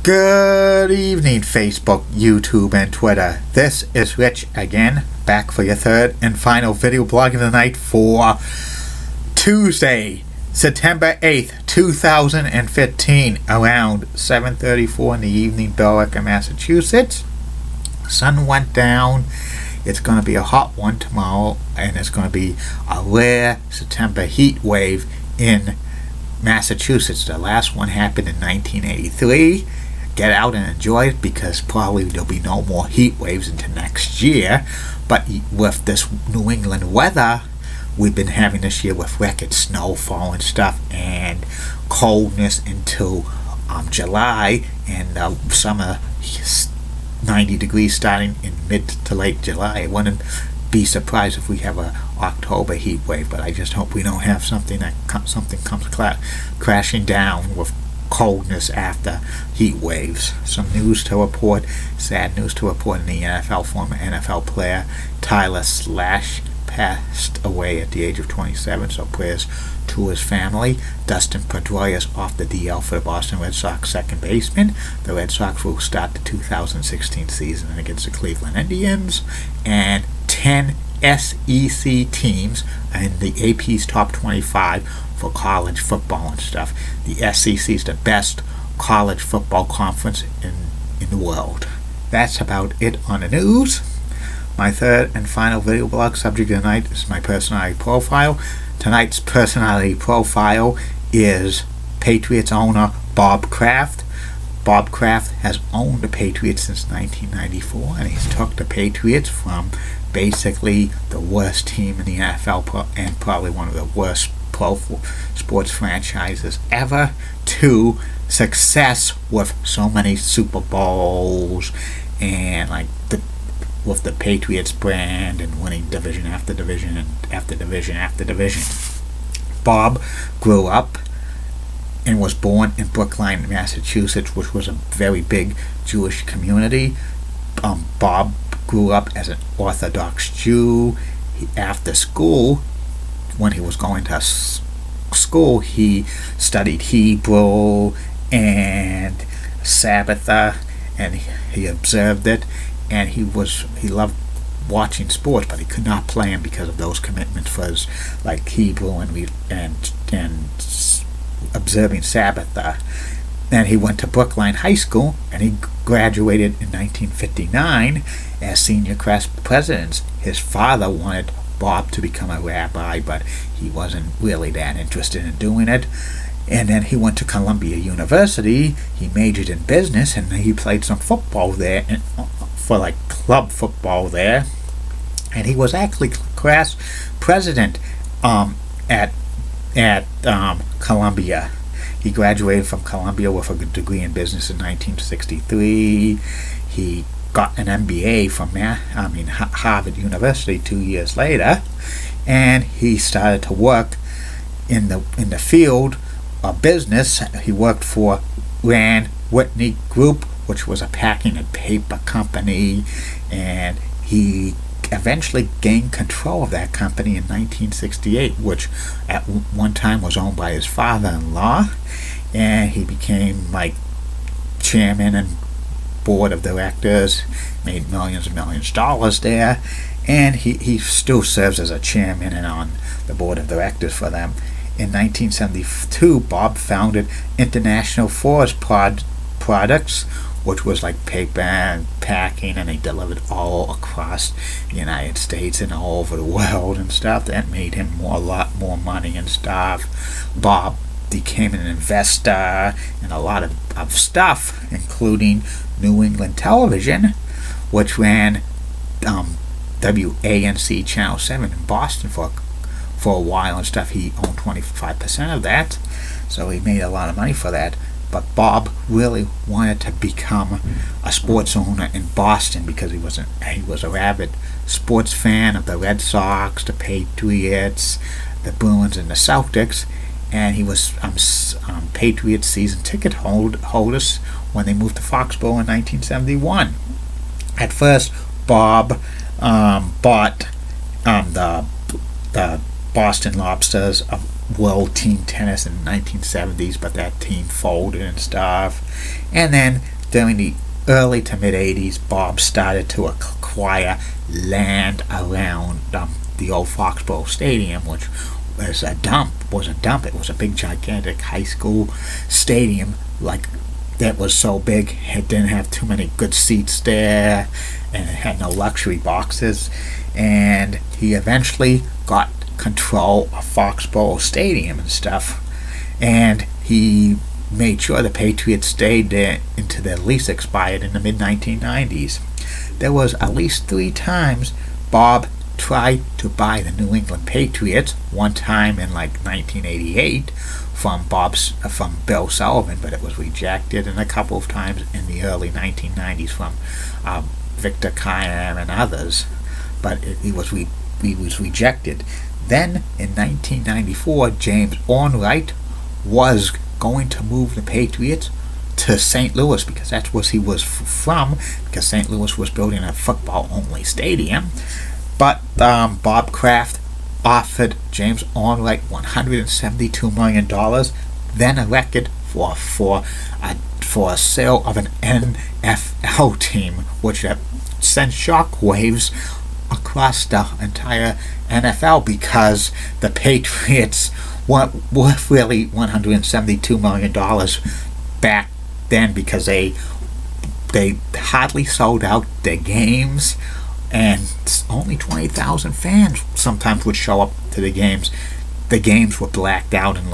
Good evening, Facebook, YouTube, and Twitter. This is Rich again, back for your third and final video blog of the night for Tuesday, September 8th, 2015, around 7:34 in the evening, Billerica, Massachusetts. Sun went down. It's going to be a hot one tomorrow, and it's going to be a rare September heat wave in Massachusetts. The last one happened in 1983. Get out and enjoy it, because probably there'll be no more heat waves into next year. But with this New England weather we've been having this year, with record snowfall and stuff, and coldness into July, and summer 90 degrees starting in mid to late July, I wouldn't be surprised if we have a October heat wave. But I just hope we don't have something comes crashing down with coldness after heat waves. Some news to report, sad news to report in the NFL. Former NFL player Tyler Slash passed away at the age of 27, so prayers to his family. Dustin Pedroia is off the DL for the Boston Red Sox second baseman. The Red Sox will start the 2016 season against the Cleveland Indians, and 10 SEC teams in the AP's top 25 for college football and stuff. The SEC is the best college football conference in the world. That's about it on the news. My third and final video blog subject of the night is my personality profile. Tonight's personality profile is Patriots owner Bob Kraft. Bob Kraft has owned the Patriots since 1994, and he's took the Patriots from basically the worst team in the NFL and probably one of the worst pro sports franchises ever to success with so many Super Bowls, and with the Patriots brand, and winning division after division and after division after division. Bob grew up and was born in Brookline, Massachusetts, which was a very big Jewish community. Bob grew up as an Orthodox Jew. After school, when he was going to school, he studied Hebrew and Sabbath, and he observed it, and he loved watching sports, but he could not play them because of those commitments for his, like Hebrew and observing Sabbath. And he went to Brookline High School, and he graduated in 1959 as senior class president. His father wanted Bob to become a rabbi, but he wasn't really that interested in doing it. And then he went to Columbia University. He majored in business, and he played some football there, for like club football there. And he was actually class president at Columbia. He graduated from Columbia with a degree in business in 1963. He got an MBA from Harvard University 2 years later, and he started to work in the field of business. He worked for Rand Whitney Group, which was a packing and paper company, and he eventually gained control of that company in 1968, which at one time was owned by his father-in-law, and he became like chairman and board of directors, made millions and millions of dollars there, and he still serves as a chairman and on the board of directors for them. In 1972, Bob founded International Forest Products, which was like paper and packing, and they delivered all across the United States and all over the world and stuff. That made him a lot more money and stuff. Bob became an investor in a lot of stuff, including New England Television, which ran WANC Channel 7 in Boston for a while and stuff. He owned 25% of that, so he made a lot of money for that. But Bob really wanted to become a sports owner in Boston, because he was a rabid sports fan of the Red Sox, the Patriots, the Bruins, and the Celtics. And he was Patriots season ticket holders when they moved to Foxborough in 1971. At first, Bob bought the Boston Lobsters of World Team Tennis in the 1970s, but that team folded and stuff. And then during the early to mid 80s, Bob started to acquire land around the old Foxborough Stadium, which was a dump. It was a big, gigantic high school stadium, like, that was so big it didn't have too many good seats there, and it had no luxury boxes. And he eventually got control of Foxborough Stadium and stuff, and he made sure the Patriots stayed there until their lease expired in the mid-1990s. There was at least 3 times Bob tried to buy the New England Patriots. One time in like 1988 from Bill Sullivan, but it was rejected, and a couple of times in the early 1990s from Victor Kiam and others, but he was rejected. Then in 1994, James Ornwright was going to move the Patriots to St. Louis, because that's where he was from, because St. Louis was building a football-only stadium. But Bob Kraft offered James Ornwright $172 million, then a record for a sale of an NFL team, which sent shockwaves across the entire NFL, because the Patriots weren't worth really $172 million back then, because they hardly sold out their games, and only 20,000 fans sometimes would show up to the games. The games were blacked out in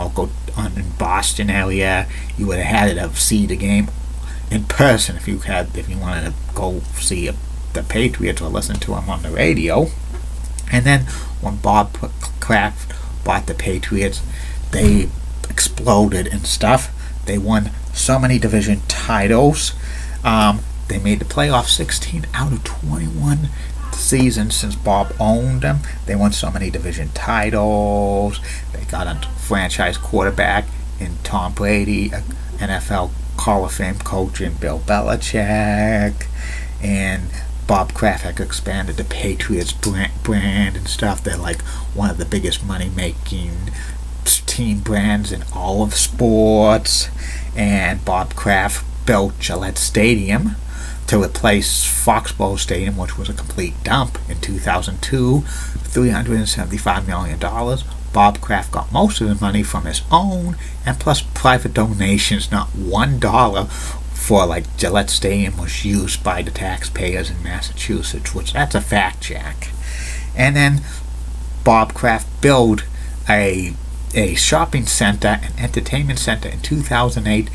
Boston area. You would have had to see the game in person if you wanted to go see the Patriots or listen to them on the radio. And then when Bob Kraft bought the Patriots, they exploded and stuff. They won so many division titles. They made the playoffs 16 out of 21 seasons since Bob owned them. They won so many division titles. They got a franchise quarterback in Tom Brady, an NFL Hall of Fame coach in Bill Belichick, and Bob Kraft had expanded the Patriots brand and stuff. They're like one of the biggest money-making team brands in all of sports. And Bob Kraft built Gillette Stadium to replace Foxborough Stadium, which was a complete dump, in 2002, $375 million. Bob Kraft got most of the money from his own and plus private donations. Not $1 for like Gillette Stadium was used by the taxpayers in Massachusetts, which that's a fact check. And then Bob Kraft built a shopping center and entertainment center in 2008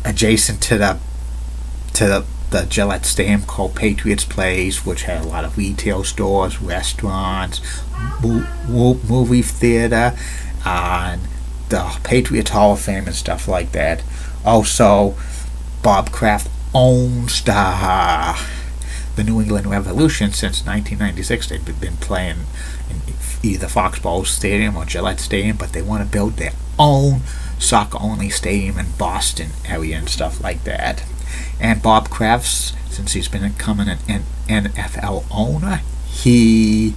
adjacent to the Gillette Stadium called Patriots Place, which had a lot of retail stores, restaurants, movie theater, and the Patriots Hall of Fame and stuff like that. Also, Bob Kraft owns the New England Revolution since 1996. They've been playing in either Foxborough Stadium or Gillette Stadium, but they want to build their own soccer-only stadium in Boston area and stuff like that. And Bob Kraft, since he's been becoming an NFL owner, he's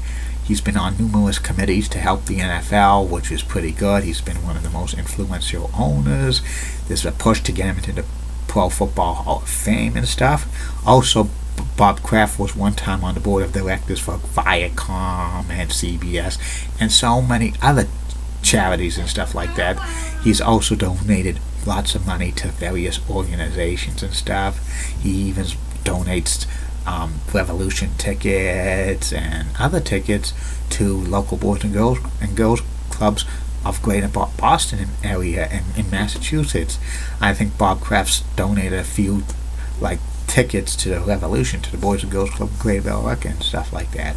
been on numerous committees to help the NFL, which is pretty good. He's been one of the most influential owners. There's a push to get him into the Pro Football Hall of Fame and stuff. Also, Bob Kraft was one time on the board of directors for Viacom and CBS and so many other charities and stuff like that. He's also donated lots of money to various organizations and stuff. He even donates Revolution tickets and other tickets to local boys and girls clubs of Greater Boston area and in Massachusetts. I think Bob Kraft's donated a few like tickets to the Revolution, to the Boys and Girls Club, Greater Bellevue and stuff like that.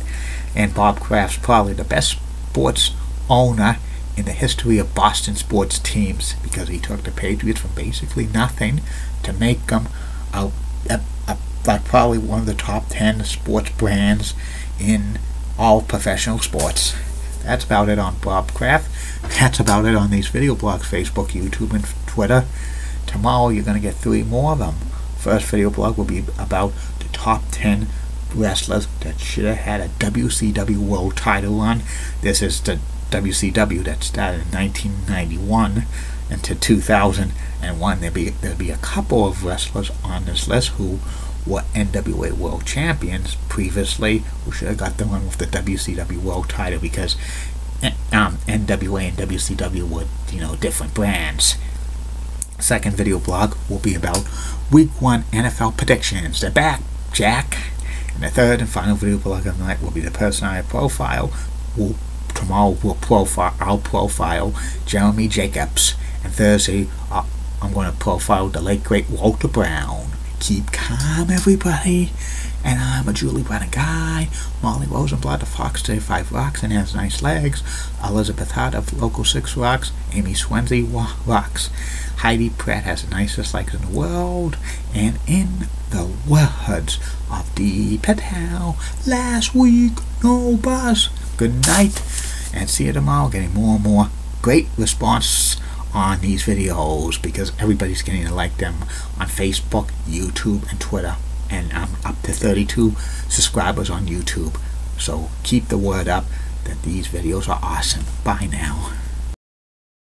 And Bob Kraft's probably the best sports owner in the history of Boston sports teams, because he took the Patriots from basically nothing to make them like probably one of the top 10 sports brands in all professional sports. That's about it on Bob Kraft. That's about it on these video blogs, Facebook, YouTube, and Twitter. Tomorrow you're going to get 3 more of them. First video blog will be about the top 10 wrestlers that should have had a WCW World title run. This is the WCW that started in 1991 into 2001. There'll be a couple of wrestlers on this list who were NWA World Champions previously, who should have got the one with the WCW World title, because NWA and WCW were, different brands. Second video blog will be about Week 1 NFL predictions. They're back, Jack. And the third and final video blog of the night will be the person I profile. Tomorrow I'll profile Jeremy Jacobs. And Thursday I'm going to profile the late great Walter Brown. Keep calm, everybody. And I'm a Julie Brennan guy. Molly Rosenblatt, the Fox 35 rocks and has nice legs. Elizabeth Hart of Local 6 rocks. Amy Swansea rocks. Heidi Pratt has the nicest legs in the world. And in the words of Dee Patel, last week, no bus. Good night, and see you tomorrow. Getting more and more great response on these videos because everybody's getting to like them on Facebook, YouTube, and Twitter. And I'm up to 32 subscribers on YouTube. So keep the word up that these videos are awesome. Bye now.